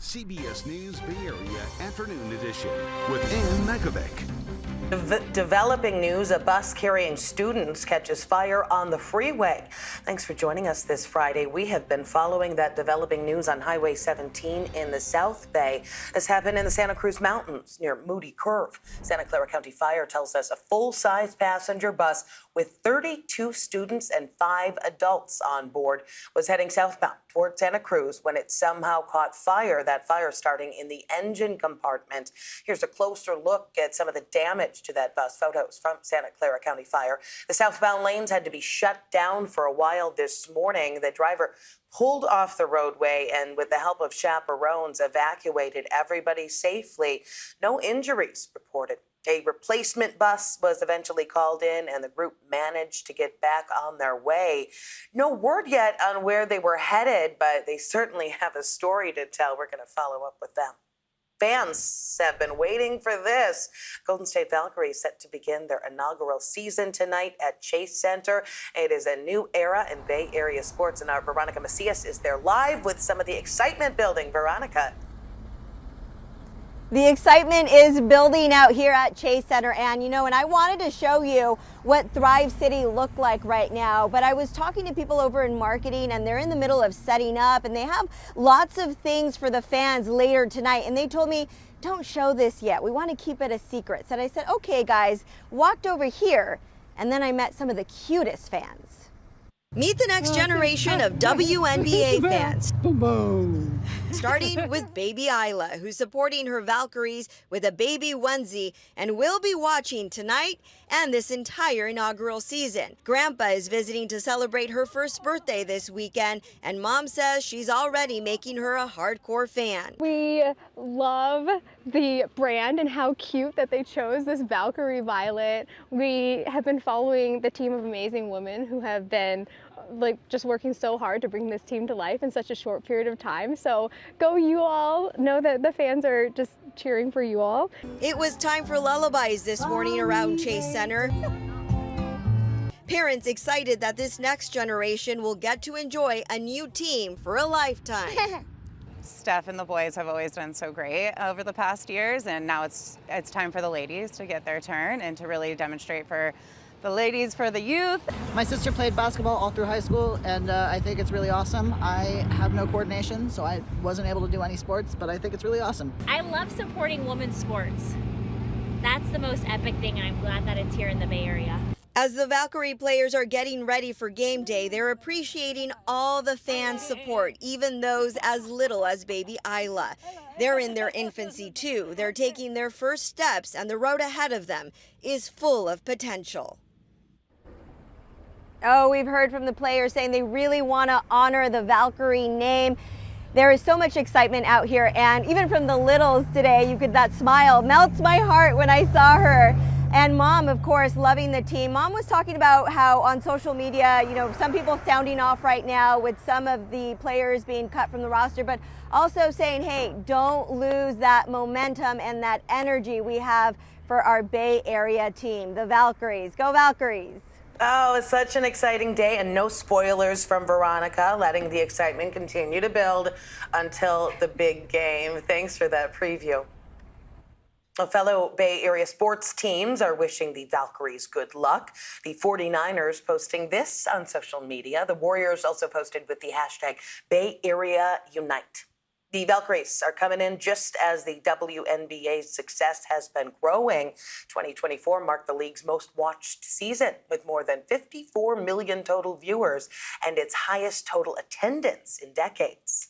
CBS News Bay Area Afternoon Edition with Ann Mekovic. Developing news, a bus carrying students catches fire on the freeway. Thanks for joining us this Friday. We have been following that developing news on Highway 17 in the South Bay. This happened in the Santa Cruz Mountains near Moody Curve. Santa Clara County Fire tells us a full-size passenger bus with 32 students and 5 adults on board was heading southbound toward Santa Cruz when it somehow caught fire, that fire starting in the engine compartment. Here's a closer look at some of the damage to that bus. Photos from Santa Clara County Fire. The southbound lanes had to be shut down for a while this morning. The driver pulled off the roadway and with the help of chaperones evacuated everybody safely. No injuries reported. A replacement bus was eventually called in and the group managed to get back on their way. No word yet on where they were headed, but they certainly have a story to tell. We're going to follow up with them. Fans have been waiting for this. Golden State Valkyries set to begin their inaugural season tonight at Chase Center. It is a new era in Bay Area sports, and our Veronica Macias is there live with some of the excitement building. Veronica. The excitement is building out here at Chase Center, and and I wanted to show you what Thrive City looked like right now, but I was talking to people over in marketing and they're in the middle of setting up and they have lots of things for the fans later tonight, and they told me, don't show this yet. We want to keep it a secret. So I said, okay guys, walked over here, and then I met some of the cutest fans. Meet the next generation of WNBA fans. Starting with baby Isla, who's supporting her Valkyries with a baby onesie and will be watching tonight and this entire inaugural season. Grandpa is visiting to celebrate her first birthday this weekend, and Mom says she's already making her a hardcore fan. We love the brand and how cute that they chose this Valkyrie violet. We have been following the team of amazing women who have been just working so hard to bring this team to life in such a short period of time. So go you all. Know that the fans are just cheering for you all. It was time for lullabies this morning around Chase Center. Parents excited that this next generation will get to enjoy a new team for a lifetime. Steph and the boys have always done so great over the past years, and now it's time for the ladies to get their turn and to really demonstrate for the ladies, for the youth. My sister played basketball all through high school, and I think it's really awesome. I have no coordination, so I wasn't able to do any sports, but I think it's really awesome. I love supporting women's sports. That's the most epic thing, and I'm glad that it's here in the Bay Area. As the Valkyrie players are getting ready for game day, they're appreciating all the fan support, even those as little as baby Isla. They're in their infancy too. They're taking their first steps, and the road ahead of them is full of potential. Oh, we've heard from the players saying they really want to honor the Valkyrie name. There is so much excitement out here, and even from the littles today, that smile melts my heart when I saw her. And Mom, of course, loving the team. Mom was talking about how on social media, some people sounding off right now with some of the players being cut from the roster, but also saying, hey, don't lose that momentum and that energy we have for our Bay Area team, the Valkyries. Go Valkyries! Oh, it's such an exciting day, and no spoilers from Veronica, letting the excitement continue to build until the big game. Thanks for that preview. Well, fellow Bay Area sports teams are wishing the Valkyries good luck. The 49ers posting this on social media. The Warriors also posted with the hashtag Bay Area Unite. The Valkyries are coming in just as the WNBA's success has been growing. 2024 marked the league's most watched season with more than 54 million total viewers and its highest total attendance in decades.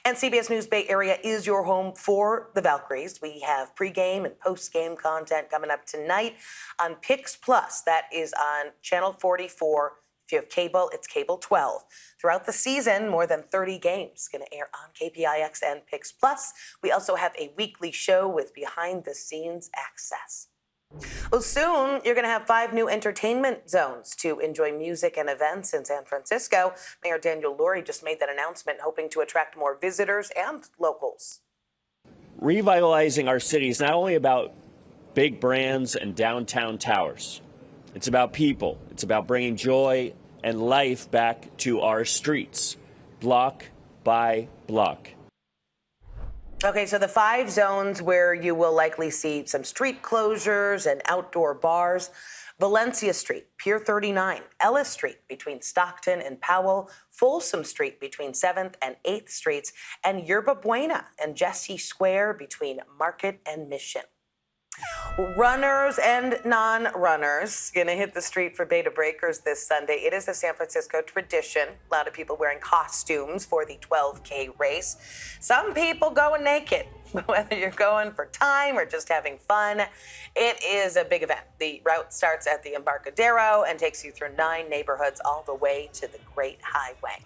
And CBS News Bay Area is your home for the Valkyries. We have pregame and postgame content coming up tonight on Pix Plus. That is on Channel 44. If you have cable, it's Cable 12. Throughout the season, more than 30 games going to air on KPIX and Pix Plus. We also have a weekly show with behind-the-scenes access. Well, soon you're going to have 5 new entertainment zones to enjoy music and events in San Francisco. Mayor Daniel Lurie just made that announcement, hoping to attract more visitors and locals. Revitalizing our city is not only about big brands and downtown towers. It's about people. It's about bringing joy and life back to our streets, block by block. Okay, so the 5 zones where you will likely see some street closures and outdoor bars: Valencia Street, Pier 39, Ellis Street between Stockton and Powell, Folsom Street between 7th and 8th Streets, and Yerba Buena and Jesse Square between Market and Mission. Runners and non-runners gonna hit the street for Beta Breakers this Sunday. It is a San Francisco tradition. A lot of people wearing costumes for the 12K race. Some people going naked. Whether you're going for time or just having fun, it is a big event. The route starts at the Embarcadero and takes you through 9 neighborhoods all the way to the Great Highway.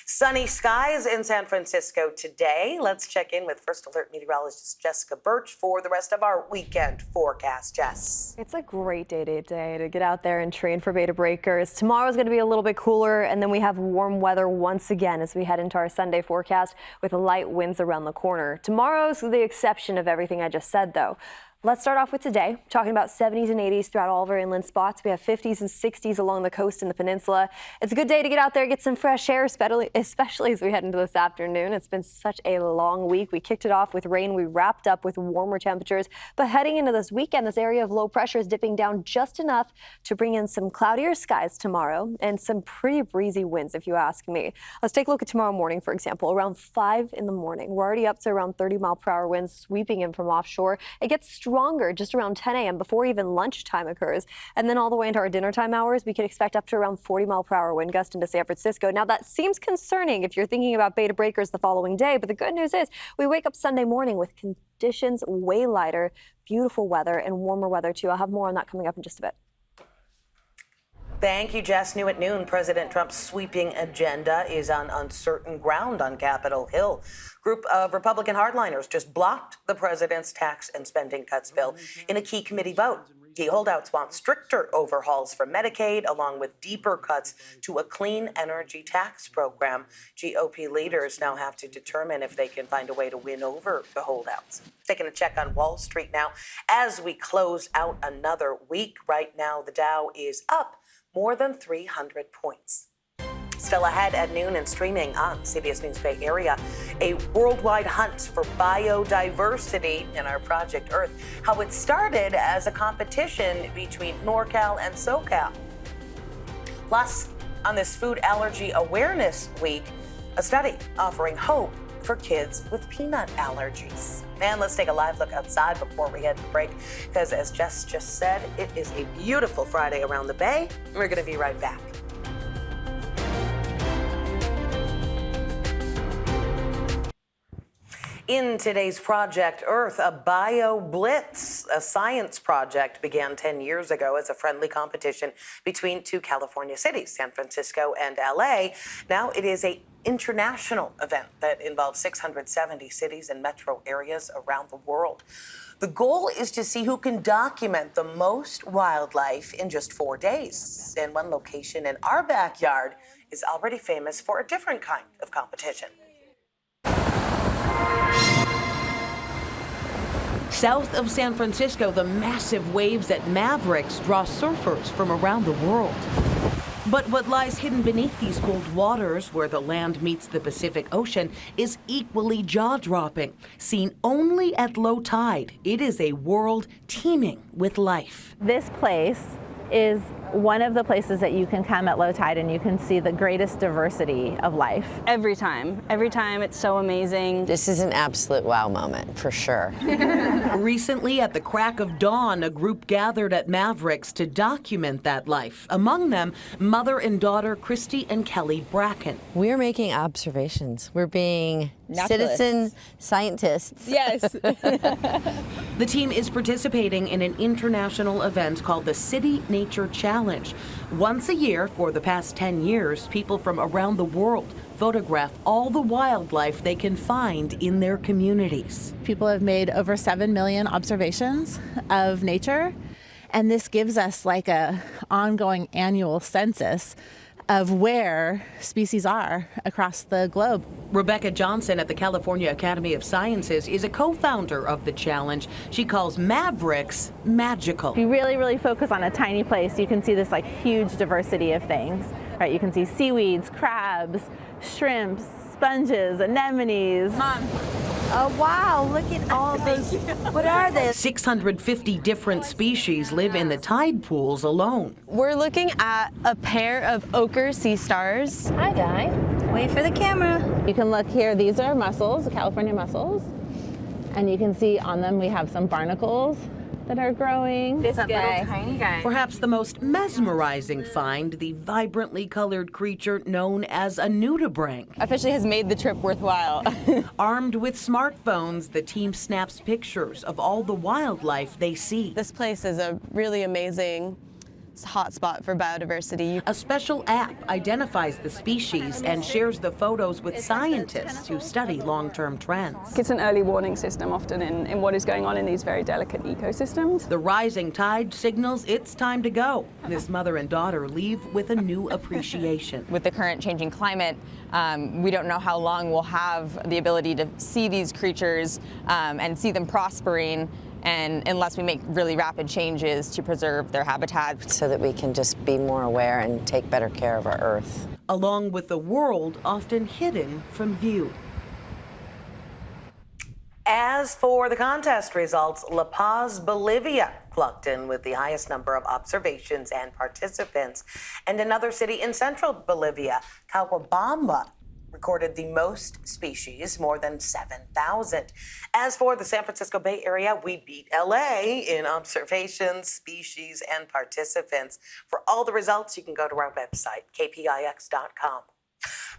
Sunny skies in San Francisco today. Let's check in with First Alert meteorologist Jessica Birch for the rest of our weekend forecast. Jess. It's a great day today to get out there and train for Beta Breakers. Tomorrow's going to be a little bit cooler, and then we have warm weather once again as we head into our Sunday forecast with light winds around the corner. Tomorrow's the exception of everything I just said, though. Let's start off with today, talking about 70s and 80s throughout all of our inland spots. We have 50s and 60s along the coast and the peninsula. It's a good day to get out there, get some fresh air, especially as we head into this afternoon. It's been such a long week. We kicked it off with rain. We wrapped up with warmer temperatures. But heading into this weekend, this area of low pressure is dipping down just enough to bring in some cloudier skies tomorrow and some pretty breezy winds, if you ask me. Let's take a look at tomorrow morning, for example. Around 5 in the morning, we're already up to around 30-mile-per-hour winds sweeping in from offshore. It gets stronger just around 10 a.m. before even lunchtime occurs. And then all the way into our dinner time hours, we can expect up to around 40-mile-per-hour wind gust into San Francisco. Now, that seems concerning if you're thinking about Beta Breakers the following day, but the good news is we wake up Sunday morning with conditions way lighter, beautiful weather, and warmer weather, too. I'll have more on that coming up in just a bit. Thank you, Jess. New at noon, President Trump's sweeping agenda is on uncertain ground on Capitol Hill. Group of Republican hardliners just blocked the president's tax and spending cuts bill in a key committee vote. The holdouts want stricter overhauls for Medicaid, along with deeper cuts to a clean energy tax program. GOP leaders now have to determine if they can find a way to win over the holdouts. Taking a check on Wall Street now as we close out another week. Right now, the Dow is up more than 300 points. Still ahead at noon and streaming on CBS News Bay Area, a worldwide hunt for biodiversity in our Project Earth. How it started as a competition between NorCal and SoCal. Plus, on this Food Allergy Awareness Week, a study offering hope for kids with peanut allergies. And let's take a live look outside before we head to break, because as Jess just said, it is a beautiful Friday around the Bay. We're going to be right back. In today's Project Earth, a bio blitz, a science project, began 10 years ago as a friendly competition between 2 California cities, San Francisco and LA. Now it is an international event that involves 670 cities and metro areas around the world. The goal is to see who can document the most wildlife in just 4 days. And one location in our backyard is already famous for a different kind of competition. South of San Francisco, the massive waves at Mavericks draw surfers from around the world. But what lies hidden beneath these cold waters, where the land meets the Pacific Ocean, is equally jaw-dropping. Seen only at low tide, it is a world teeming with life. This place is one of the places that you can come at low tide and you can see the greatest diversity of life. Every time it's so amazing. This is an absolute wow moment, for sure. Recently, at the crack of dawn, a group gathered at Mavericks to document that life. Among them, mother and daughter Christy and Kelly Bracken. We're making observations. We're being citizen scientists. Yes. The team is participating in an international event called the City Nature Challenge. Once a year for the past 10 years, people from around the world photograph all the wildlife they can find in their communities. People have made over 7 million observations of nature, and this gives us like a ongoing annual census of where species are across the globe. Rebecca Johnson at the California Academy of Sciences is a co-founder of the challenge. She calls Mavericks magical. If you really focus on a tiny place, you can see this like huge diversity of things, right? You can see seaweeds, crabs, shrimps, sponges, anemones. Mom. Oh, wow, look at all those. What are they? 650 different species live in the tide pools alone. We're looking at a pair of ochre sea stars. Hi, Di. Wait for the camera. You can look here, these are mussels, California mussels. And you can see on them we have some barnacles that are growing. This That guy. little tiny guy. Perhaps the most mesmerizing find, the vibrantly colored creature known as a nudibranch. Officially has made the trip worthwhile. Armed with smartphones, the team snaps pictures of all the wildlife they see. This place is a really amazing hotspot for biodiversity. A special app identifies the species and shares the photos with scientists who study long-term trends. It's an early warning system often in what is going on in these very delicate ecosystems. The rising tide signals it's time to go. This mother and daughter leave with a new appreciation. With the current changing climate, we don't know how long we'll have the ability to see these creatures and see them prospering, and unless we make really rapid changes to preserve their habitat. So that we can just be more aware and take better care of our Earth. Along with the world often hidden from view. As for the contest results, La Paz, Bolivia clocked in with the highest number of observations and participants. And another city in central Bolivia, Cochabamba, recorded the most species, more than 7,000. As for the San Francisco Bay Area, we beat LA in observations, species, and participants. For all the results, you can go to our website, kpix.com.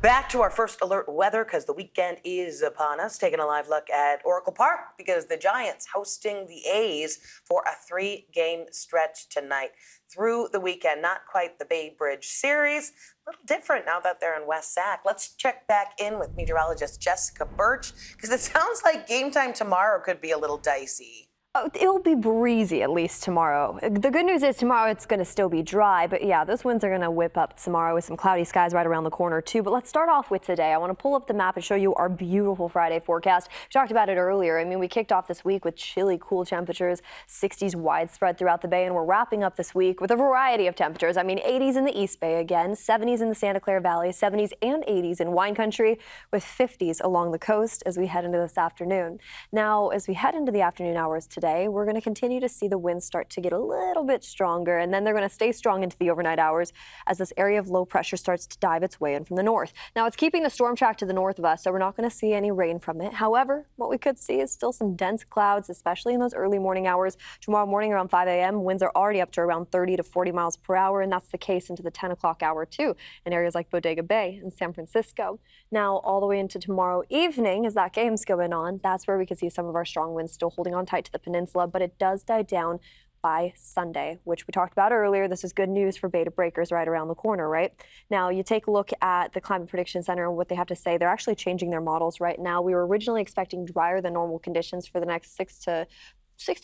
Back to our first alert weather, because the weekend is upon us. Taking a live look at Oracle Park, because the Giants hosting the A's for a 3-game stretch tonight. Through the weekend, not quite the Bay Bridge series, a little different now that they're in West Sac. Let's check back in with meteorologist Jessica Birch, because it sounds like game time tomorrow could be a little dicey. Oh, it'll be breezy at least tomorrow. The good news is tomorrow it's going to still be dry, but yeah, those winds are going to whip up tomorrow with some cloudy skies right around the corner too. But let's start off with today. I want to pull up the map and show you our beautiful Friday forecast. We talked about it earlier. I mean, we kicked off this week with chilly, cool temperatures, 60s widespread throughout the Bay, and we're wrapping up this week with a variety of temperatures. I mean, 80s in the East Bay again, 70s in the Santa Clara Valley, 70s and 80s in wine country, with 50s along the coast as we head into this afternoon. Now, as we head into the afternoon hours today, we're going to continue to see the winds start to get a little bit stronger, and then they're going to stay strong into the overnight hours as this area of low pressure starts to dive its way in from the north. Now, it's keeping the storm track to the north of us, so we're not going to see any rain from it. However, what we could see is still some dense clouds, especially in those early morning hours. Tomorrow morning around 5 a.m., winds are already up to around 30 to 40 miles per hour, and that's the case into the 10 o'clock hour too in areas like Bodega Bay and San Francisco. Now, all the way into tomorrow evening, as that game's going on, that's where we could see some of our strong winds still holding on tight to the peninsula, but it does die down by Sunday, which we talked about earlier. This is good news for beta breakers right around the corner, right? Now, you take a look at the Climate Prediction Center and what they have to say. They're actually changing their models right now. We were originally expecting drier than normal conditions for the next 6 to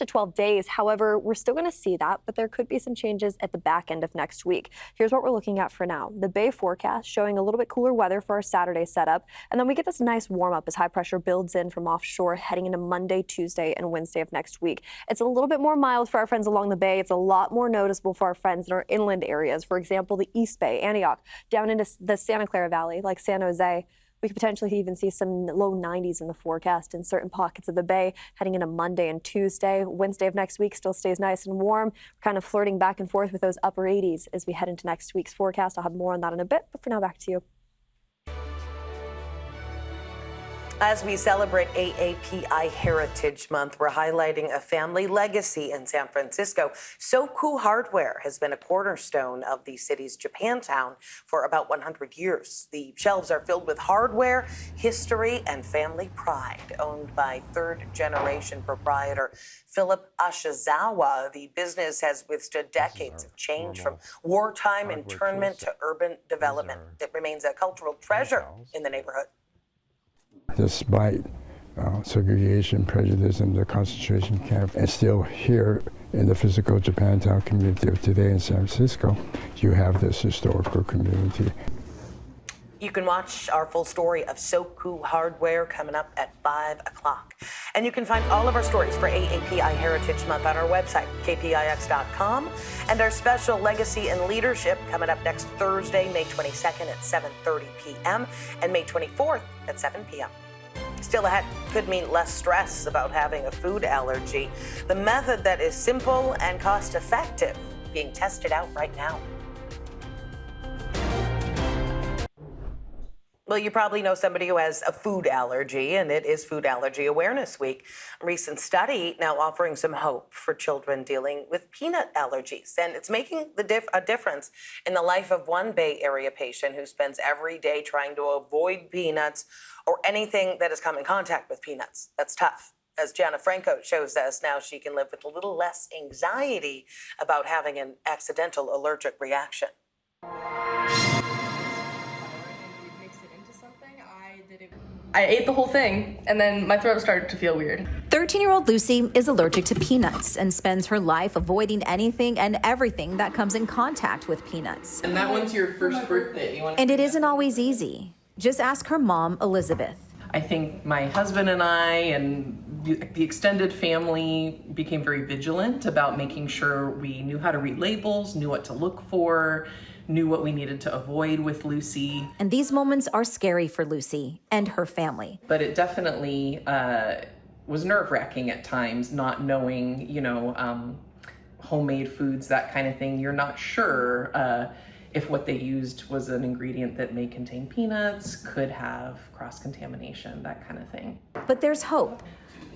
12 days. However, we're still going to see that, but there could be some changes at the back end of next week. Here's what we're looking at for now. The Bay forecast showing a little bit cooler weather for our Saturday setup, and then we get this nice warm up as high pressure builds in from offshore heading into Monday, Tuesday, and Wednesday of next week. It's a little bit more mild for our friends along the Bay. It's a lot more noticeable for our friends in our inland areas. For example, the East Bay, Antioch, down into the Santa Clara Valley, like San Jose. We could potentially even see some low 90s in the forecast in certain pockets of the Bay heading into Monday and Tuesday. Wednesday of next week still stays nice and warm. We're kind of flirting back and forth with those upper 80s as we head into next week's forecast. I'll have more on that in a bit, but for now, back to you. As we celebrate AAPI Heritage Month, we're highlighting a family legacy in San Francisco. Soku Hardware has been a cornerstone of the city's Japantown for about 100 years. The shelves are filled with hardware, history, and family pride. Owned by third-generation proprietor Philip Ashizawa, the business has withstood decades of change from wartime internment to urban development. It remains a cultural treasure in the neighborhood. Despite segregation, prejudice, and the concentration camp, and still here in the physical Japantown community of today in San Francisco, you have this historical community. You can watch our full story of Soku hardware coming up at 5 o'clock. And you can find all of our stories for AAPI Heritage Month on our website, kpix.com, and our special Legacy and Leadership coming up next Thursday, May 22nd at 7:30 p.m. and May 24th at 7 p.m. Still ahead could mean less stress about having a food allergy. The method that is simple and cost-effective being tested out right now. Well, you probably know somebody who has a food allergy, and it is Food Allergy Awareness Week. A recent study now offering some hope for children dealing with peanut allergies, and it's making a difference in the life of one Bay Area patient who spends every day trying to avoid peanuts or anything that has come in contact with peanuts. That's tough. As Gianna Franco shows us, now she can live with a little less anxiety about having an accidental allergic reaction. I ate the whole thing, and then my throat started to feel weird. 13-year-old Lucy is allergic to peanuts and spends her life avoiding anything and everything that comes in contact with peanuts. And that one's your first birthday. And it isn't always easy. Just ask her mom, Elizabeth. I think my husband and I and the extended family became very vigilant about making sure we knew how to read labels, knew what to look for, knew what we needed to avoid with Lucy. And these moments are scary for Lucy and her family. But it definitely was nerve-wracking at times, not knowing, homemade foods, that kind of thing. You're not sure if what they used was an ingredient that may contain peanuts, could have cross-contamination, that kind of thing. But there's hope.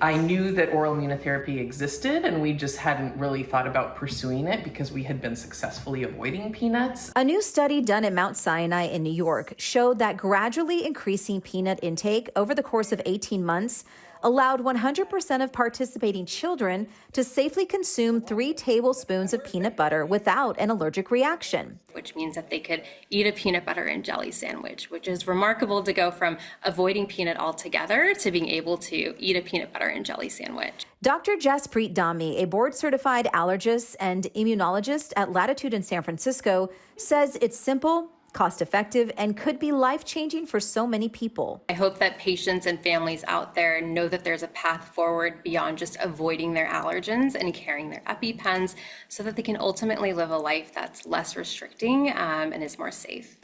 I knew that oral immunotherapy existed, and we just hadn't really thought about pursuing it because we had been successfully avoiding peanuts. A new study done at Mount Sinai in New York showed that gradually increasing peanut intake over the course of 18 months allowed 100% of participating children to safely consume 3 tablespoons of peanut butter without an allergic reaction. Which means that they could eat a peanut butter and jelly sandwich, which is remarkable to go from avoiding peanut altogether to being able to eat a peanut butter and jelly sandwich. Dr. Jaspreet Dami, a board-certified allergist and immunologist at Latitude in San Francisco, says it's simple, cost-effective, and could be life-changing for so many people. I hope that patients and families out there know that there's a path forward beyond just avoiding their allergens and carrying their EpiPens so that they can ultimately live a life that's less restricting and is more safe.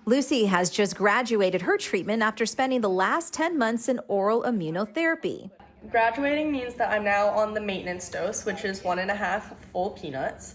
Lucy has just graduated her treatment after spending the last 10 months in oral immunotherapy. Graduating means that I'm now on the maintenance dose, which is 1.5 full peanuts.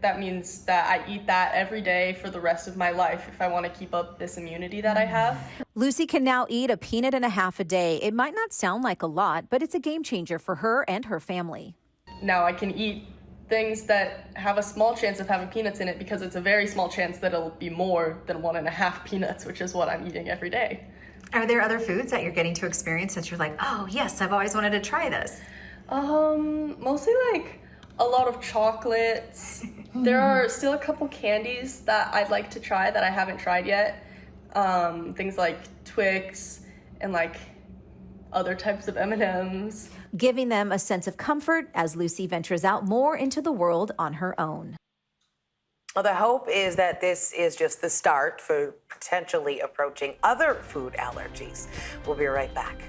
That means that I eat that every day for the rest of my life if I want to keep up this immunity that I have. Lucy can now eat a peanut and a half a day. It might not sound like a lot, but it's a game changer for her and her family. Now I can eat things that have a small chance of having peanuts in it because it's a very small chance that it'll be more than 1.5 peanuts, which is what I'm eating every day. Are there other foods that you're getting to experience that you're like, oh yes, I've always wanted to try this? Mostly a lot of chocolates. There are still a couple candies that I'd like to try that I haven't tried yet. Things like Twix and other types of M&Ms. Giving them a sense of comfort as Lucy ventures out more into the world on her own. Well, the hope is that this is just the start for potentially approaching other food allergies. We'll be right back.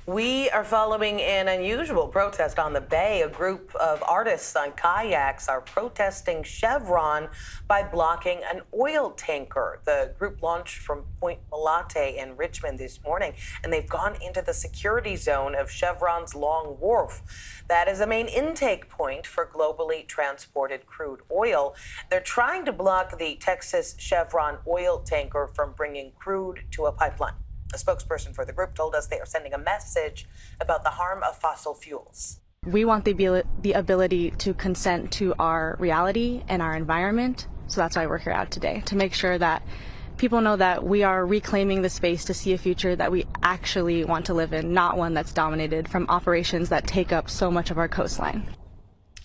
We are following an unusual protest on the Bay. A group of artists on kayaks are protesting Chevron by blocking an oil tanker. The group launched from Point Malate in Richmond this morning, and they've gone into the security zone of Chevron's Long Wharf. That is a main intake point for globally transported crude oil. They're trying to block the Texas Chevron oil tanker from bringing crude to a pipeline. A spokesperson for the group told us they are sending a message about the harm of fossil fuels. We want the ability to consent to our reality and our environment. So that's why we're here out today, to make sure that people know that we are reclaiming the space to see a future that we actually want to live in, not one that's dominated from operations that take up so much of our coastline.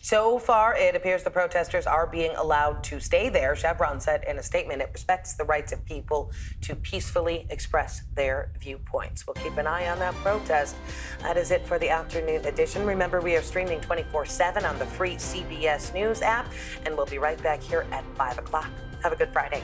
So far, it appears the protesters are being allowed to stay there. Chevron said in a statement it respects the rights of people to peacefully express their viewpoints. We'll keep an eye on that protest. That is it for the afternoon edition. Remember, we are streaming 24/7 on the free CBS News app, and we'll be right back here at 5 o'clock. Have a good Friday.